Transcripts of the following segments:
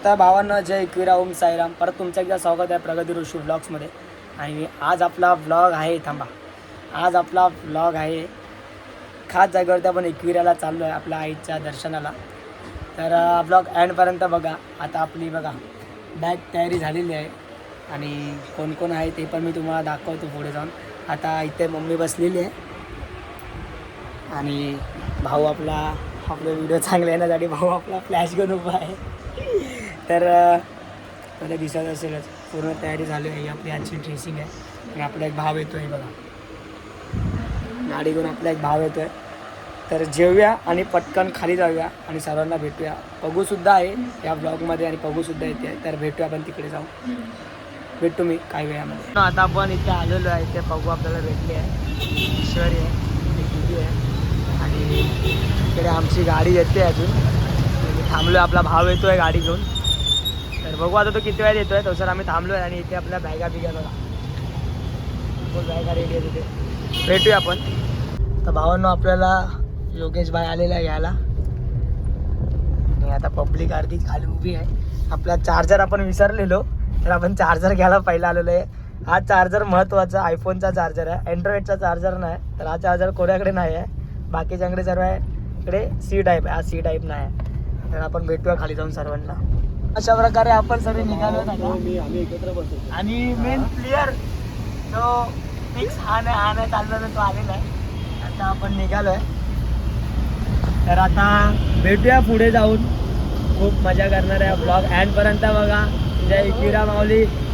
तर भावांनो, जय एकविरा, ओम साईराम. परत तुमचं एकदा स्वागत आहे प्रगती ऋषी व्लॉग्समध्ये. आणि आज आपला व्लॉग आहे, थांबा, आज आपला व्लॉग आहे खास जागेवरती. आपण एकविराला चाललो आहे आपल्या आईच्या दर्शनाला. तर व्लॉग एंडपर्यंत बघा. आता आपली बघा बॅग तयारी झालेली आहे आणि कोण कोण आहे ते पण मी तुम्हाला दाखवतो पुढे जाऊन. आता इथे मम्मी बसलेली आहे आणि भाऊ आपले व्हिडिओ चांगले येण्यासाठी भाऊ आपला फ्लॅश घेऊन उभा आहे. तर मला दिसत असेलच पूर्ण तयारी झाली आहे. आपली आजची ड्रेसिंग आहे आणि आपला एक भाव येतो आहे बघा, गाडी घेऊन आपला एक भाव येतो आहे. तर जेवूया आणि पटकन खाली जाऊया आणि सर्वांना भेटूया. पगूसुद्धा आहे या ब्लॉगमध्ये आणि पगूसुद्धा येते. तर भेटूया आपण तिकडे जाऊ, भेटू मी काही वेळामध्ये. आता आपण इथे आलेलो आहे, इथे पगू आपल्याला भेटली आहे, ईश्वरी आहे, दिदी आहे आणि इकडे आमची गाडी येते अजून. थांबलो आहे, आपला भाव येतो आहे गाडी घेऊन. तर बघू आता तो किती वेळा येतो आहे. तसं आम्ही थांबलो आहे आणि इथे आपल्या बॅगा बिगा बघा, फुल बॅगा रेडी आहे. तिथे भेटूया आपण. तर भावांनो, आपल्याला योगेश भाई आलेला आहे घ्यायला आणि आता पब्लिक अर्धी खाली उभी आहे. आपला चार्जर आपण विसरलेलो, तर आपण चार्जर घ्यायला पहिला आलेलो आहे. हा चार्जर महत्त्वाचा आयफोनचा चार्जर आहे, अँड्रॉइडचा चार्जर नाही. तर हा चार्जर कोणाकडे नाही आहे, बाकीच्यांकडे सर्व आहे. इकडे सी टाईप आहे, हा सी टाईप नाही आहे. तर आपण भेटूया खाली जाऊन सर्वांना. अशा प्रकारे आपण सर्व निघालो आम्ही एकत्र बसतो. आणि मेन प्लेयर जो फिक्स हा नाही चालला तर तो आलेला आहे. आता आपण निघालो आहे. तर आता भेटूया पुढे जाऊन, खूप मजा करणार आहे. ब्लॉग एंडपर्यंत बघा. जय एकविरा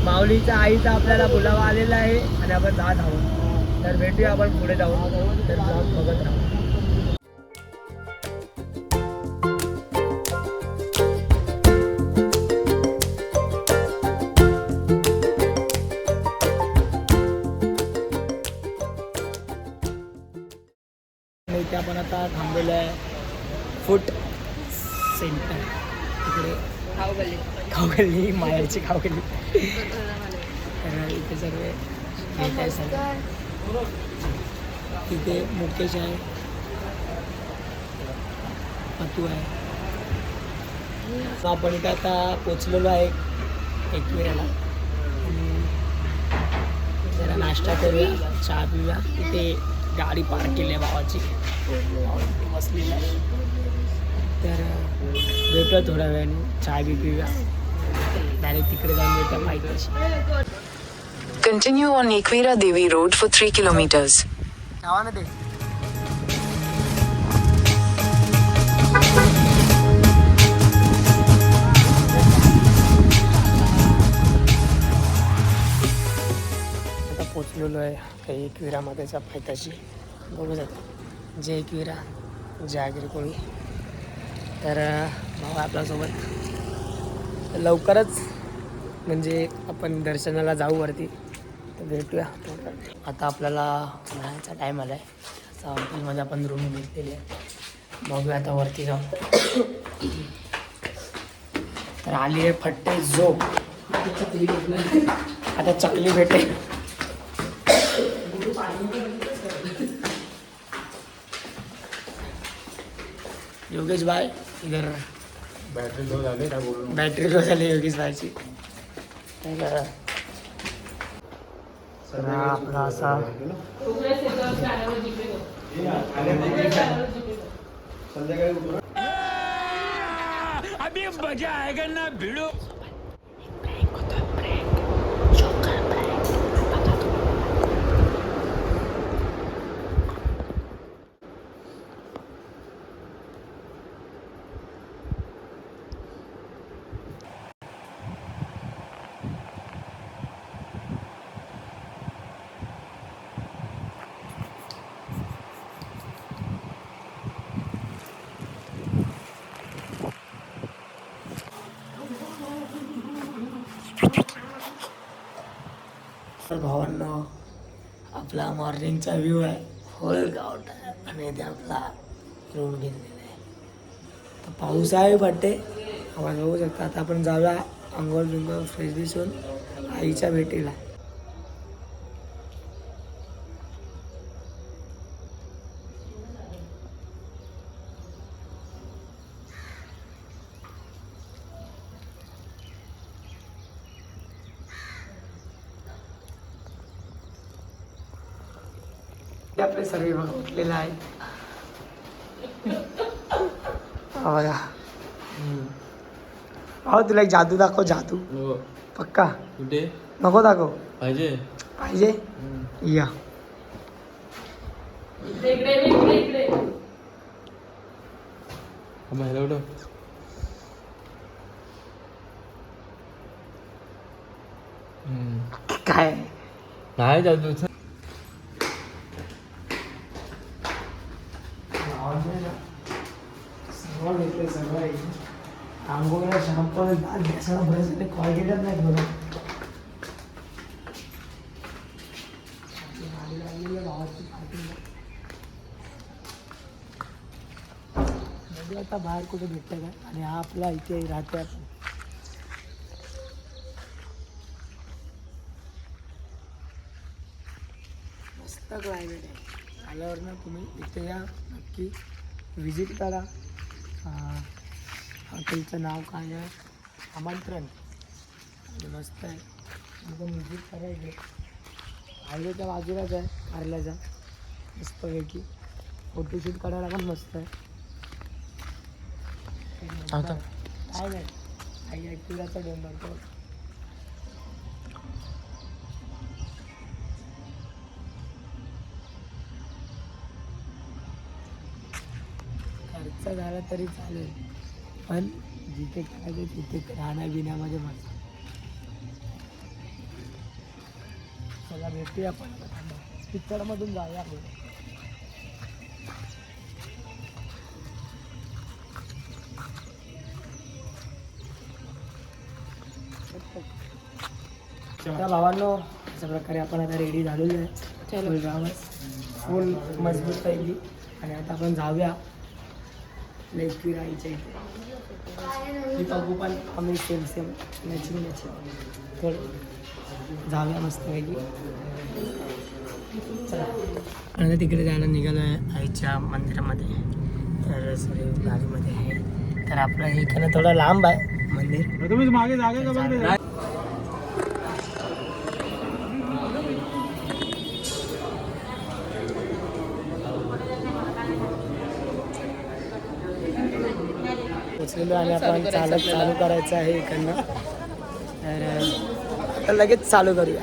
माऊलीच्या आईचा आपल्याला बोलावा आलेला आहे आणि आपण जात आहोत. तर भेटूया आपण पुढे जाऊन. तर ब्लॉग बघत राहू. इथे आपण आता थांबलेलो आहे फूड सेंटर, तिकडे खावगल्ली मायाची खावगल्ली. तर इथे सर्व भेट आहे सर्व. इथे मुकेश आहे, पतू आहे. आपण इथे आता पोचलेलो आहे एकविराला आणि जरा नाश्ता करूया, चहा पिऊया. इथे गाडी पार्क केली आहे भावाची, बसलेली आहे. तर भेटूया थोड्या वेळाने, चहा बी पिऊया, डायरेक्ट तिकडे जाऊन भेटूया पाहिजे. Continue on Ekvira Devi Road for 3 kilometers. जावा ना ते. आता पोचलेलो आहे काही एकविरामध्येचा पायथ्याशी. बघू शकता जय एकविरा जागीर कोळी. तर भाऊ आपल्यासोबत लवकरच, म्हणजे आपण दर्शनाला जाऊ वरती. तर भेटूया. आता आपल्याला राहायचा टाईम आला आहे. आता हॉटेलमध्ये आपण रूम घेतलेली आहे. बघूया आता वरती जाऊ. तर आली आहे फट्टे झोप. आता चकली भेटे. योगेश भाई इधर बॅटरी लो झाली योगेश भाईची. तर आपला असा अभी मजा आएगा ना भिड़ो. तर भावांनो, आपला मॉर्निंगचा व्ह्यू आहे, होल गावठ आहे आणि इथे आपला रूम घेतलेला आहे. तर पाऊस आहे वाटते, आवाज बघू शकता. आता आपण जाऊया अंघोळ बिंघोळ फ्रेश दिसून आईच्या भेटीला. आपले सर्व बघा उठलेला आहे. हा बघा. हो तुला एक जादू दाखव. जादू पक्का कुठे नको दाखव. पाहिजे पाहिजे या. बाहेर उठव. काय नाही जादू. सगळं घेतलं सगळं. आंघोळ्या शॅम्पू सगळं बरेच क्वालिटीच नाही बघा. आता बाहेर कुठे भेटतं का. आणि हा आपला इथे राहते आपण. मस्त क्लायमेट आहे. आल्यावर ना तुम्ही इथे या नक्की विजिट करा. हॉटेलचं नाव काय आहे आमंत्रण. आणि मस्त आहे. एकदम विजिट करा इकडे. हायवेच्या बाजूलाच आहे कारल्याचा. मस्तपैकी फोटोशूट करायला पण मस्त आहे. काय नाही काही ॲक्टिव्हाचा डोंगर तो. खर्च झाला तरी चालेल पण जिथे करायचं तिथे राहण्याबिण्यामध्ये मस्त. चला भेटूया आपण पिक्चरमधून जाऊया आपण. त्या भावांनो अशा प्रकारे आपण आता रेडी झालेलो आहे. फुल रावस फुल मजबूत पैकी. आणि आता आपण जाऊया लेकवीरा आईच्या इथे. बघू पण आम्ही सेम मॅचिंग तर जाऊया मस्तपैकी. चला आता तिकडे जायला निघालो आहे आईच्या मंदिरामध्ये. तर सगळे गाडीमध्ये आहे. तर आपलं इकडनं थोडं लांब आहे मंदिर. तुम्ही मागे जागा का बघ. पोचलेलो आणि आपण चालू करायचं आहे इकडनं. तर आता लगेच चालू करूया.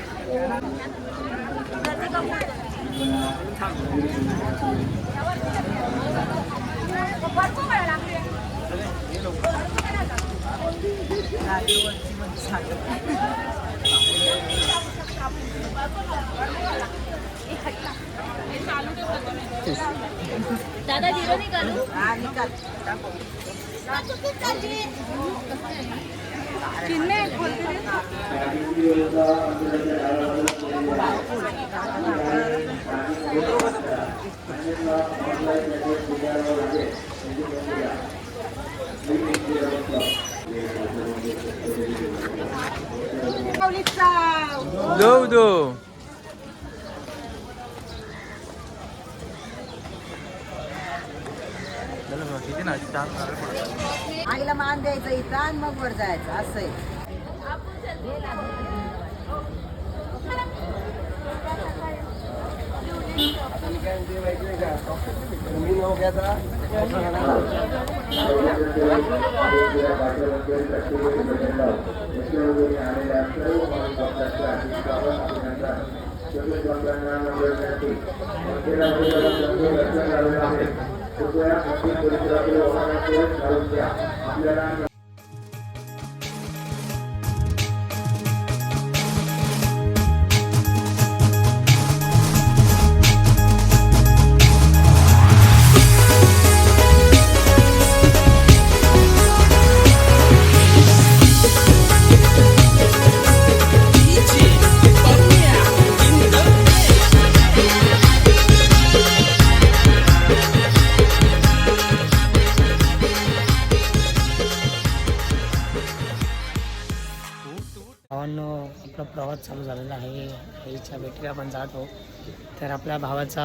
दादा जिरो निकालू. दो आईला मान द्यायचं इथं आणि मग वर जायचं असं आहे. आपला प्रवास चालू झालेला आहे. आईच्या भेटीला आपण जातो. तर आपल्या भावाचा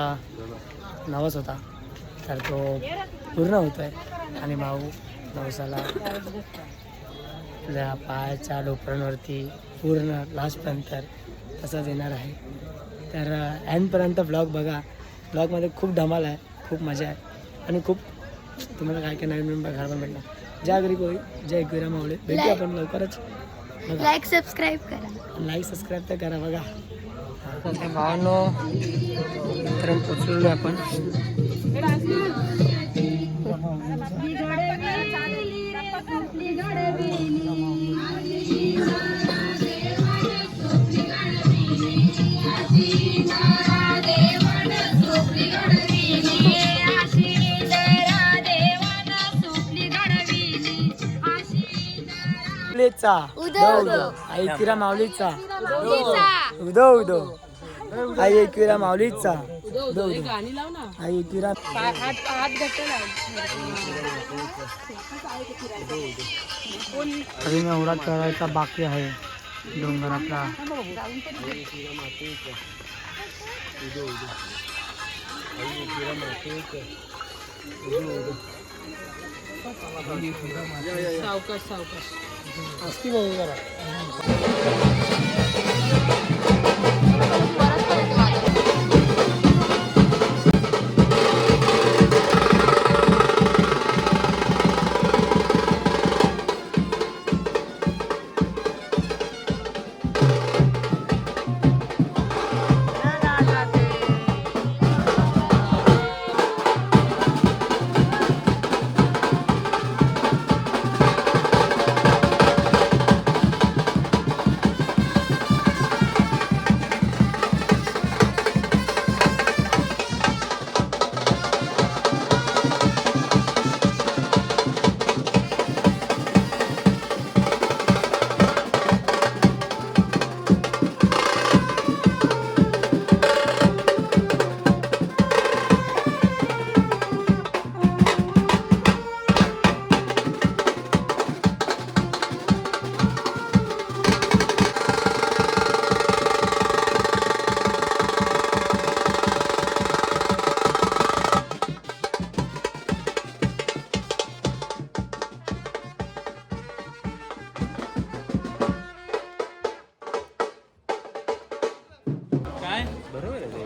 नवस होता तर तो पूर्ण होतो आहे. आणि भाऊ नवसाला आपल्या पायाच्या डोक्यांवरती पूर्ण लास्टपर्यंत तसंच येणार आहे. तर एंडपर्यंत ब्लॉग बघा. ब्लॉगमध्ये खूप धमाल आहे, खूप मजा आहे आणि खूप तुम्हाला काय काय नवीन नवीन बघायला पण भेटणार. जय गरीब होई, जय एकविरा माऊली. भेटू आपण लवकरच. लाईक सबस्क्राईब करा. लाईक सबस्क्राईब तर करा बघा. भावांनो इथपर्यंत पोचलेलो आपण. आई एकविरा माऊलीचा उदो उदो. आई एकविरा माऊलीचा उदो उदो. आई एकविरा अजून एवढा चढायचा बाकी आहे डोंगरातला. असती बघू जरा.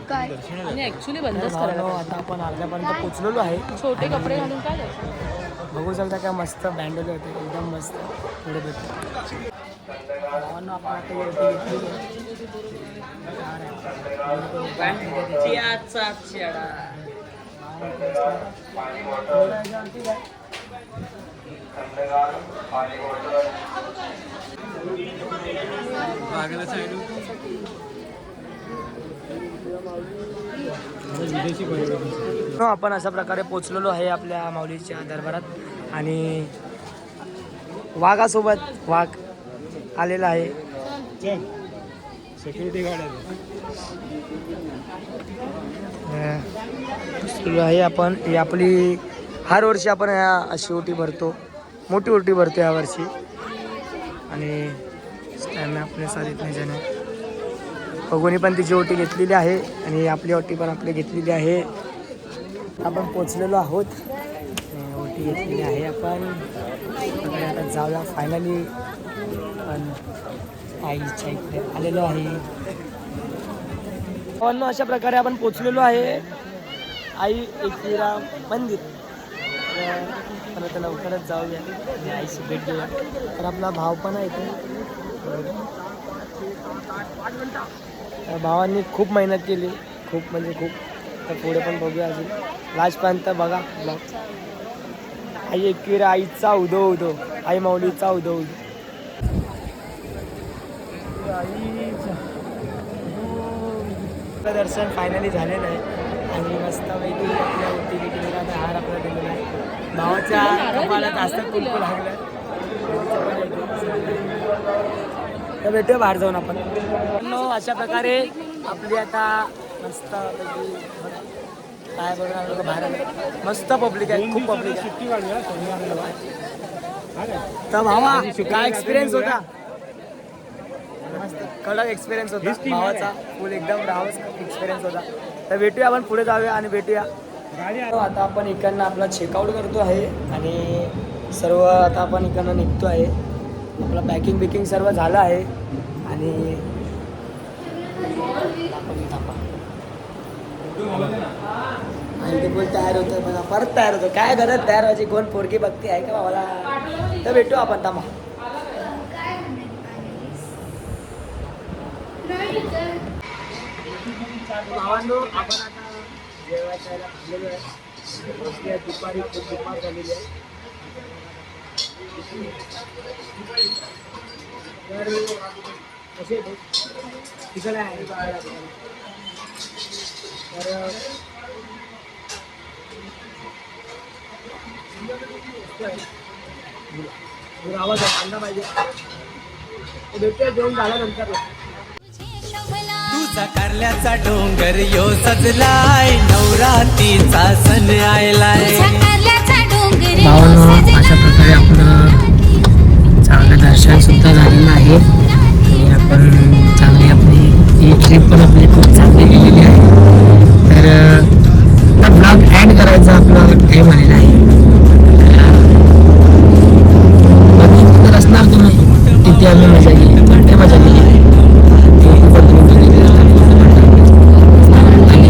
काय आणि ऍक्च्युली बंदच करायला आता आपण अर्ध्यापर्यंत पोचलेलो आहे. छोटे कपडे घालून काय जायचं. बघू शकता काय मस्त बँडले होते एकदम मस्त. पुढे भेटतो आपण आता वरती आपण अशा प्रकारे पोचलेलो आहे आपल्या माऊलीच्या दरबारात आणि वाघासोबत वाघ आलेला आहे. सेक्युरिटी गार्ड आहे. आपण ही आपली हर वर्षी आपण अशी ओटी भरतो, मोठी ओटी भरतो यावर्षी आणि टाईम आपल्या साधीत नाही जाणे. बघूनी पण तिची ओटी घेतलेली आहे आणि आपली ओटी पण आपली घेतलेली आहे. आपण पोचलेलो आहोत, ओटी घेतलेली आहे आपण. आता जाऊया फायनली. पण आईच्या इकडे आलेलो आहे. पण अशा प्रकारे आपण पोचलेलो आहे आई एकविरा मंदिर. तर आता लवकरच जाऊया आणि आईची भेट घेऊया. तर आपला भाव पण आहे इथे. भावांनी खूप मेहनत केली, खूप म्हणजे खूप. तर पुढे पण बघूया अजून लास्टपर्यंत बघा ब्लॉग. आई एकविरा आईचा उदो उदो, आई माऊलीचा उदो उदो. दर्शन फायनली झालेलं आहे आणि मस्तपैकी आपल्या ओटी घेतलेला हार आपल्याला दिलेला आहे. भावाच्या कपाळात असं कुंकू लागलं. तर भेटूया बाहेर जाऊन आपण. अशा प्रकारे आपली आता मस्त काय बघा बाहेर मस्त पब्लिक आहे, खूप पब्लिक आहे. तर भावा काय एक्सपिरियन्स होता? मस्त कडक एक्सपिरियन्स होता भावाचा, फुल एकदम राहावंच एक्सपिरियन्स होता. तर भेटूया आपण, पुढे जाऊया आणि भेटूया. आता आपण इकडनं आपला चेकआउट करतो आहे आणि सर्व आता आपण इकडनं निघतो आहे. आपलं पॅकिंग बिकिंग सर्व झालं आहे आणि आणि ते बोल तयार होतं बघा, परत तयार होतं. काय गरज तयार व्हायची, कोण पोरगी बघते आहे का मला. तर भेटू आपण थांबा. भावांनो, आपण आता जेवायला यायला थांबलेलो आहे. बसली आहे दुपारी, खूप दुपार झालेली आहे. तर कसे तिकडे आहे तर आवाज आणला पाहिजे. भेटूया जेवण झाल्यानंतर. तुझा कारल्याचा डोंगर यो सजलाय, नवरात्रीचा सण आयलाय. भावांनो, अशा प्रकारे आपलं चांगलं दर्शन सुद्धा झालेलं आहे आणि आपण चांगली आपली ही ट्रिप पण आपली खूप चांगली गेलेली आहे. तर ब्लॉग एंड करायचा आपला टाईम आलेला आहे. तर असणार तुम्ही तिथे आम्ही मजा केली, बर्थडे मजा केली आहे. आणि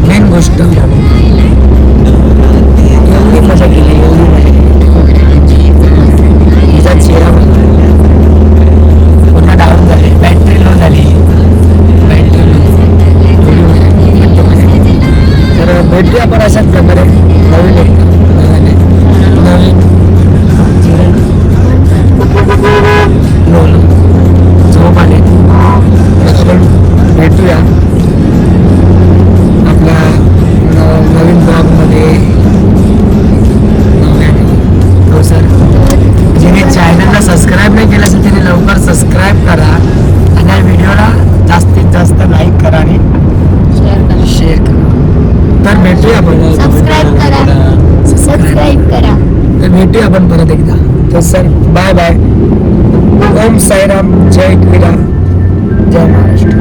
मेन गोष्ट एवढी मजा केली, एवढी मजा केली. तिचा चेहरा पुन्हा डाऊन झाले, बॅटरी लो झाली, बॅटरी लो. तर भेटूया आपण अशाच प्रकारे नवीन झोप आले आपण भेटूया आपल्या नवीन ब्लॉगमध्ये. हो सर, जिने चॅनलला सबस्क्राईब नाही केलं असेल त्याने लवकर सबस्क्राईब करा आणि या व्हिडिओला जास्तीत जास्त लाईक करा आणि शेअर करा. तर भेटूया आपण, सबस्क्राईब करा. तर भेटूया आपण परत एकदा. तर sir bye bye. Om Sairam, जय क्रीडा, जय महाराष्ट्र.